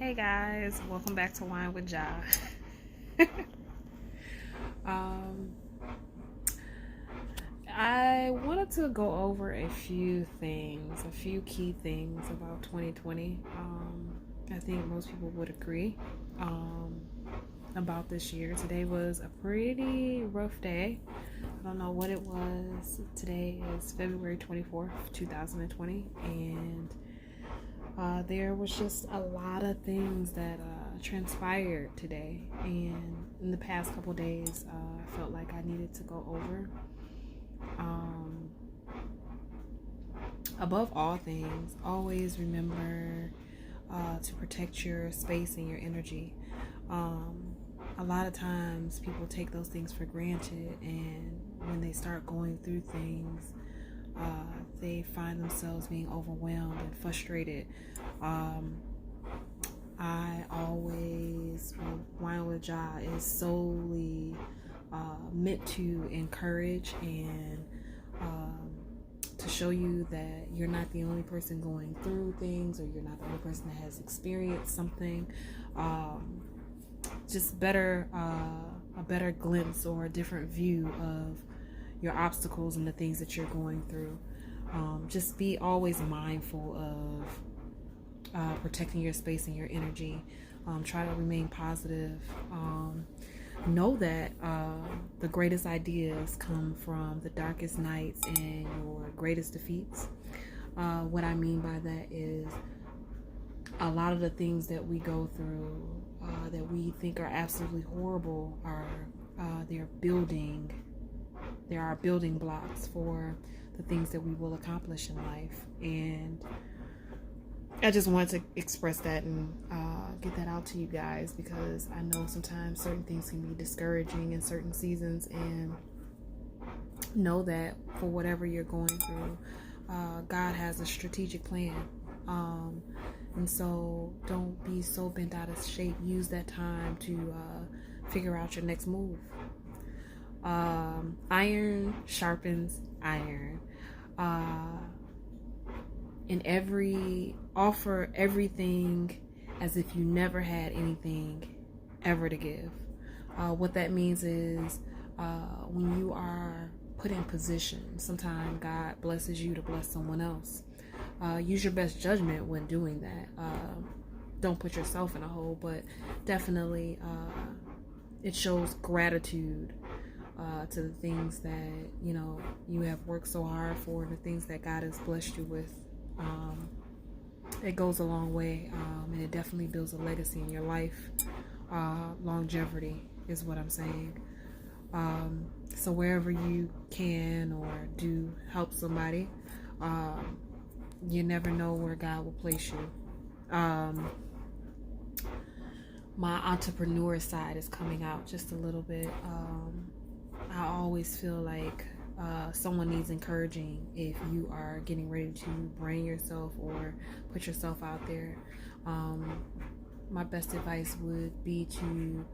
Hey guys, welcome back to Wine with Ja. um, I wanted to go over a few key things about 2020. I think most people would agree about this year. Today was a pretty rough day. I don't know what it was. Today is February 24th, 2020, and there was just a lot of things that transpired today, and in the past couple days, I felt like I needed to go over. Above all things, always remember to protect your space and your energy. A lot of times, people take those things for granted, and when they start going through things, they find themselves being overwhelmed and frustrated. I always, Wine with Ja is solely meant to encourage and to show you that you're not the only person going through things, or you're not the only person that has experienced something. Just a better glimpse or a different view of your obstacles and the things that you're going through. Just be always mindful of protecting your space and your energy. Try to remain positive. Know that the greatest ideas come from the darkest nights and your greatest defeats. What I mean by that is a lot of the things that we go through that we think are absolutely horrible are they're there are building blocks for the things that we will accomplish in life. And I just wanted to express that and get that out to you guys, because I know sometimes certain things can be discouraging in certain seasons, and know that for whatever you're going through, God has a strategic plan. And so don't be so bent out of shape. Use that time to figure out your next move. Iron sharpens iron. Offer everything as if you never had anything ever to give. What that means is when you are put in position, sometimes God blesses you to bless someone else. Use your best judgment when doing that. Don't put yourself in a hole, but definitely it shows gratitude to the things that you have worked so hard for, and the things that God has blessed you with. It goes a long way, and it definitely builds a legacy in your life. Longevity is what I'm saying. So wherever you can or do help somebody, you never know where God will place you. My entrepreneur side is coming out just a little bit. I always feel like someone needs encouraging if you are getting ready to brand yourself or put yourself out there. My best advice would be to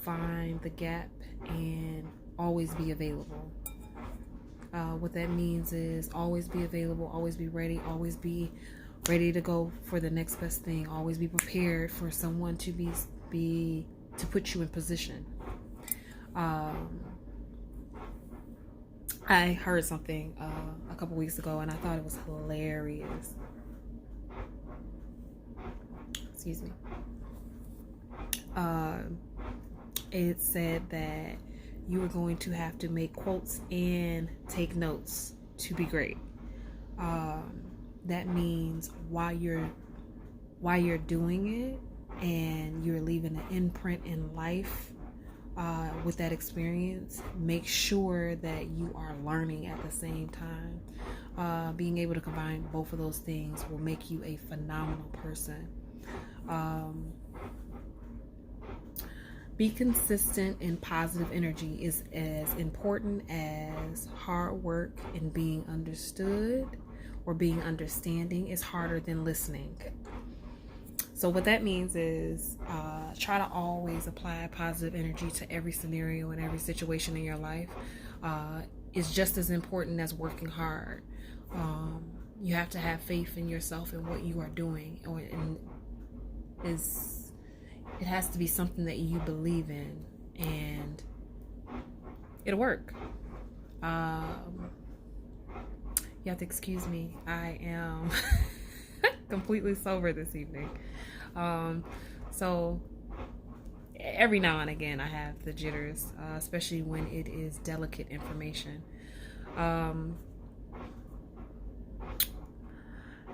find the gap and always be available. What that means is always be available, always be ready, always be ready to go for the next best thing. Always be prepared for someone to to put you in position. I heard something a couple weeks ago, and I thought it was hilarious. Excuse me. It said that you are going to have to make quotes and take notes to be great. That means while you're doing it and you're leaving an imprint in life with that experience, make sure that you are learning at the same time. Being able to combine both of those things will make you a phenomenal person. Be consistent, and positive energy is as important as hard work, and being understood or being understanding is harder than listening. So what that means is try to always apply positive energy to every scenario and every situation in your life. It's just as important as working hard. You have to have faith in yourself and what you are doing, it has to be something that you believe in, and it'll work. You have to excuse me. I am completely sober this evening. So every now and again I have the jitters, especially when it is delicate information.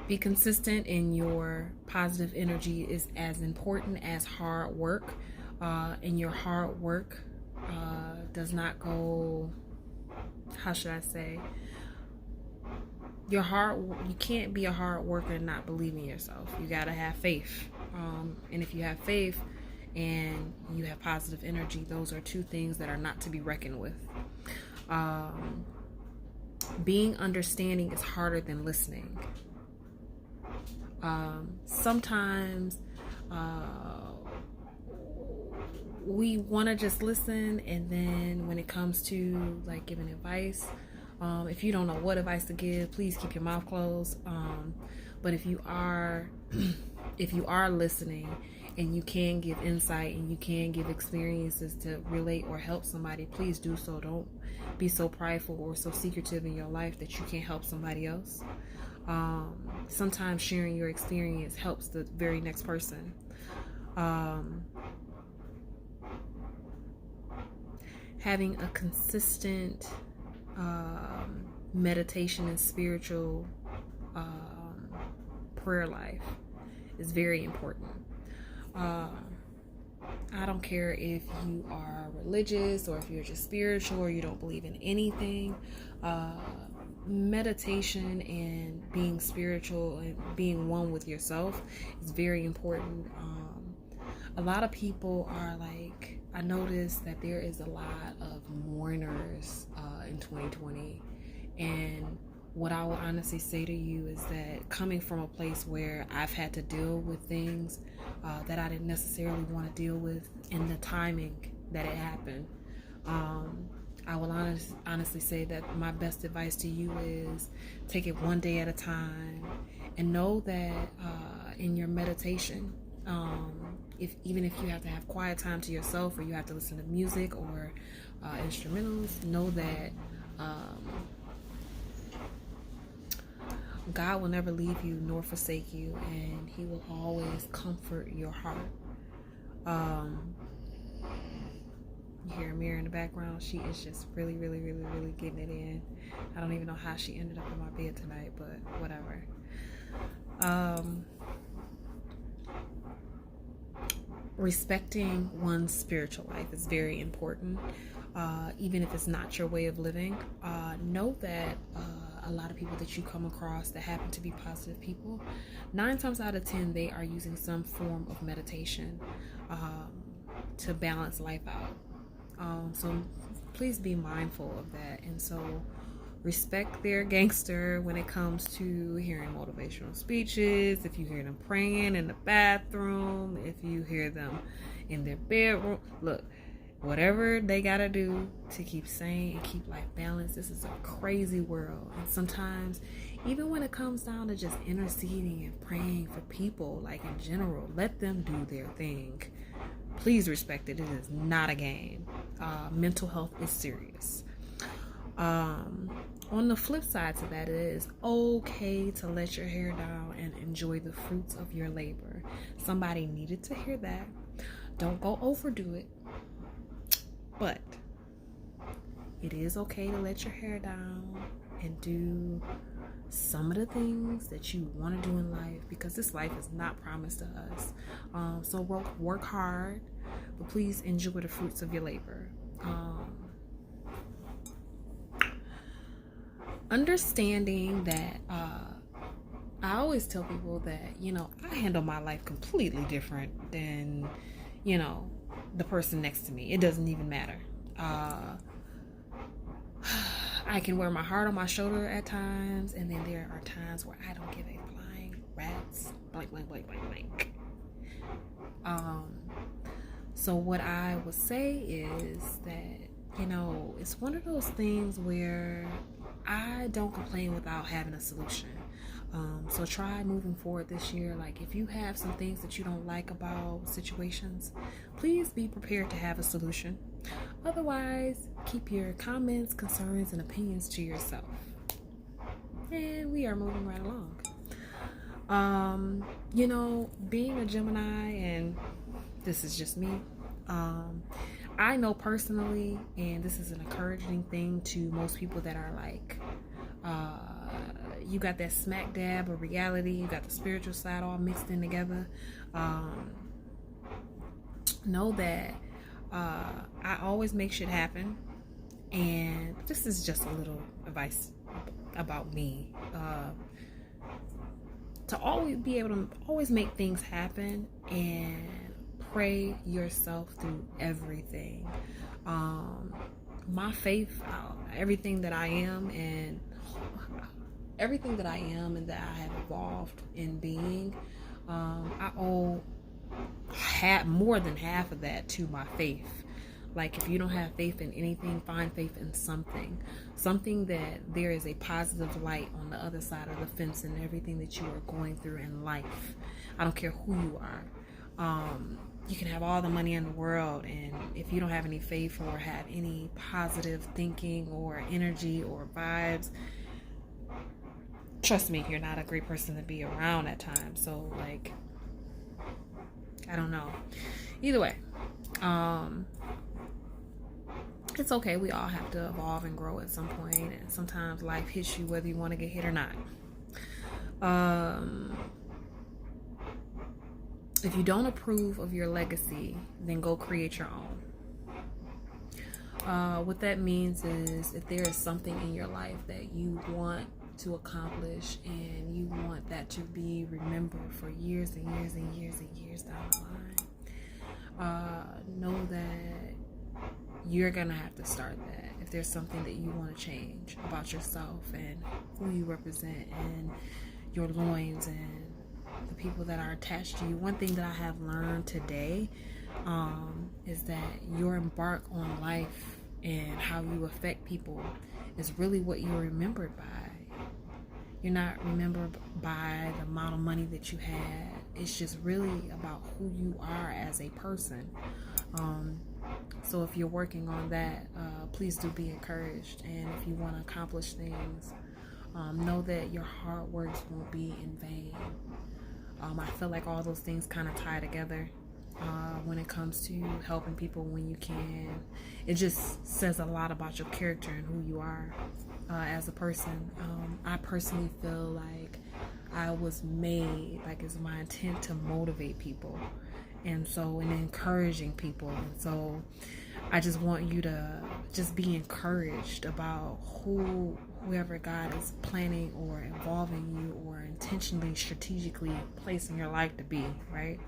Be consistent in your positive energy is as important as hard work. And your hard work does not go, how should I say? You can't be a hard worker and not believe in yourself. You gotta have faith. And if you have faith and you have positive energy, those are two things that are not to be reckoned with. Being understanding is harder than listening. Sometimes we want to just listen, and then when it comes to like giving advice, if you don't know what advice to give, please keep your mouth closed. But if you are listening and you can give insight and you can give experiences to relate or help somebody, please do so. Don't be so prideful or so secretive in your life that you can't help somebody else. Sometimes sharing your experience helps the very next person. Having a consistent meditation and spiritual prayer life is very important. I don't care if you are religious or if you're just spiritual or you don't believe in anything. Meditation and being spiritual and being one with yourself is very important. A lot of people are like, I noticed that there is a lot of mourners in 2020, and what I will honestly say to you is that coming from a place where I've had to deal with things that I didn't necessarily want to deal with in the timing that it happened, I will honestly say that my best advice to you is take it one day at a time, and know that in your meditation, even if you have to have quiet time to yourself or you have to listen to music or instrumentals, know that God will never leave you nor forsake you, and He will always comfort your heart. You hear Amira in the background. She is just really, really, really, really getting it in. I don't even know how she ended up in my bed tonight, but whatever. Respecting one's spiritual life is very important, even if it's not your way of living. Know that a lot of people that you come across that happen to be positive people, 9 times out of 10, they are using some form of meditation to balance life out. So please be mindful of that. And so respect their gangster when it comes to hearing motivational speeches. If you hear them praying in the bathroom, if you hear them in their bedroom, look, whatever they gotta do to keep sane and keep life balanced. This is a crazy world, and sometimes even when it comes down to just interceding and praying for people, like in general, let them do their thing. Please respect it. It is not a game. Mental health is serious. On the flip side to that, it is okay to let your hair down and enjoy the fruits of your labor. Somebody needed to hear that. Don't go overdo it. But it is okay to let your hair down and do some of the things that you want to do in life, because this life is not promised to us. So work hard, but please enjoy the fruits of your labor. Understanding that I always tell people that, I handle my life completely different than, the person next to me. It doesn't even matter. I can wear my heart on my shoulder at times, and then there are times where I don't give a flying rat's blank. So what I would say is that, it's one of those things where I don't complain without having a solution. So try moving forward this year. Like, if you have some things that you don't like about situations, please be prepared to have a solution. Otherwise, keep your comments, concerns, and opinions to yourself. And we are moving right along. Being a Gemini, and this is just me, I know personally, and this is an encouraging thing to most people that are like, you got that smack dab of reality, you got the spiritual side all mixed in together. Know that I always make shit happen, and this is just a little advice about me. To always be able to always make things happen and pray yourself through everything. My faith, everything that I am and that I have evolved in being, I owe more than half of that to my faith. Like, if you don't have faith in anything, find faith in something that there is a positive light on the other side of the fence in everything that you are going through in life. I don't care who you are. You can have all the money in the world, and if you don't have any faith or have any positive thinking or energy or vibes, trust me, you're not a great person to be around at times. So, like, I don't know. Either way, it's okay. We all have to evolve and grow at some point, and sometimes life hits you whether you want to get hit or not. If you don't approve of your legacy, then go create your own. What that means is, if there is something in your life that you want to accomplish and you want that to be remembered for years and years and years and years down the line, know that you're gonna have to start that. If there's something that you want to change about yourself and who you represent and your loins and the people that are attached to you, one thing that I have learned today is that your embark on life and how you affect people is really what you're remembered by. You're not remembered by the amount of money that you had. It's just really about who you are as a person. So if you're working on that, please do be encouraged. And if you want to accomplish things, know that your hard work won't be in vain. I feel like all those things kind of tie together when it comes to helping people when you can. It just says a lot about your character and who you are as a person. I personally feel like I was made, like, it's my intent to motivate people, and encouraging people. And so I just want you to just be encouraged about whoever God is planning or involving you or intentionally, strategically placing your life to be, right?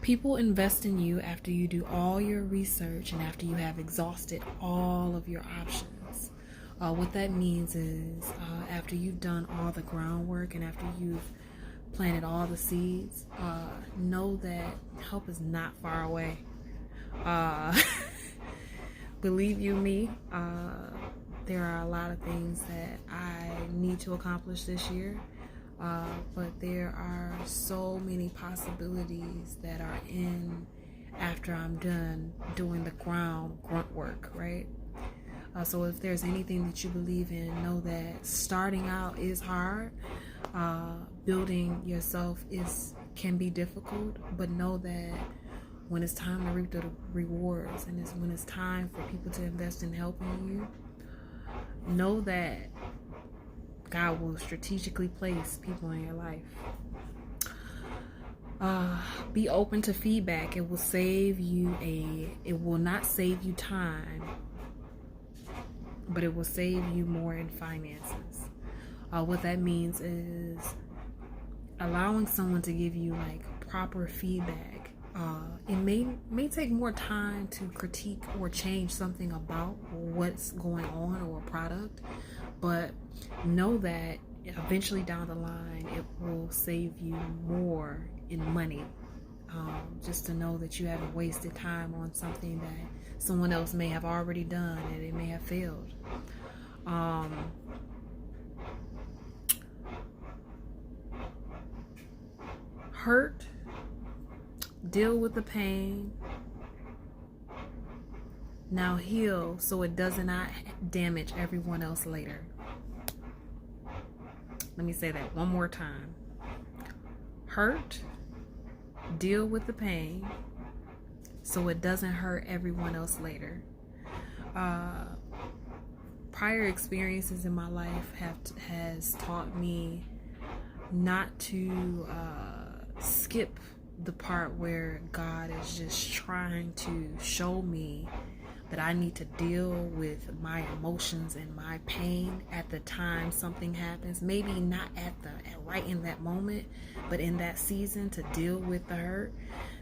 People invest in you after you do all your research and after you have exhausted all of your options. What that means is after you've done all the groundwork and after you've planted all the seeds, know that help is not far away. Believe you me, there are a lot of things that I need to accomplish this year, but there are so many possibilities that are in after I'm done doing the grunt work, right? So if there's anything that you believe in, know that starting out is hard. Building yourself can be difficult, but know that when it's time to reap the rewards and when it's time for people to invest in helping you, know that God will strategically place people in your life. Be open to feedback. It will not save you time, but it will save you more in finances. What that means is allowing someone to give you like proper feedback. It may take more time to critique or change something about what's going on or a product, but know that eventually down the line it will save you more in money. Just to know that you haven't wasted time on something that someone else may have already done and it may have failed. Hurt, deal with the pain, now heal so it does not damage everyone else later. Let me say that one more time. Hurt, deal with the pain so it doesn't hurt everyone else later. Prior experiences in my life has taught me not to skip the part where God is just trying to show me that I need to deal with my emotions and my pain at the time something happens. Maybe not right in that moment, but in that season, to deal with the hurt,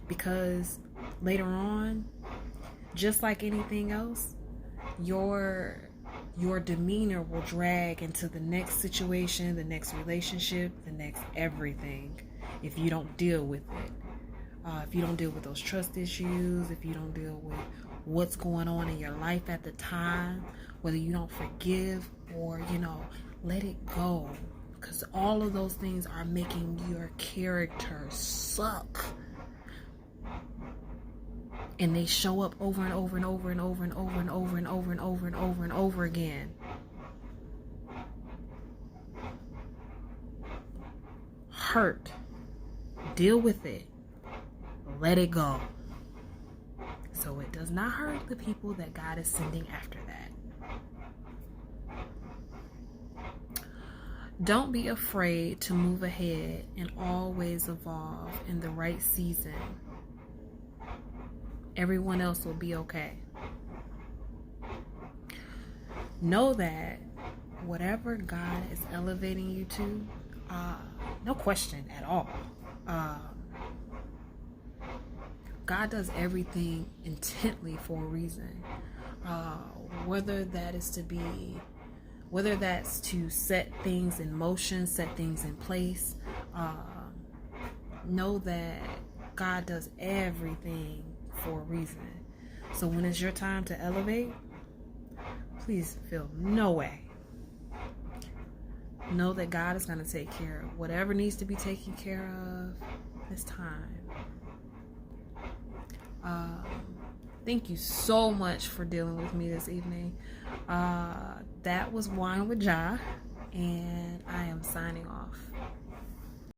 because later on, just like anything else, your demeanor will drag into the next situation, the next relationship, the next everything, if you don't deal with it. If you don't deal with those trust issues, if you don't deal with what's going on in your life at the time, whether you don't forgive or, let it go. Because all of those things are making your character suck. And they show up over and over and over and over and over and over and over and over and over and over again. Hurt. Deal with it. Let it go. So it does not hurt the people that God is sending after that. Don't be afraid to move ahead and always evolve in the right season. Everyone else will be okay. Know that whatever God is elevating you to, no question at all. God does everything intently for a reason. Whether that's to set things in motion, set things in place. Know that God does everything for a reason. So when it's your time to elevate, please feel no way. Know that God is going to take care of whatever needs to be taken care of this time. Thank you so much for dealing with me this evening. That was Wine with Ja, and I am signing off.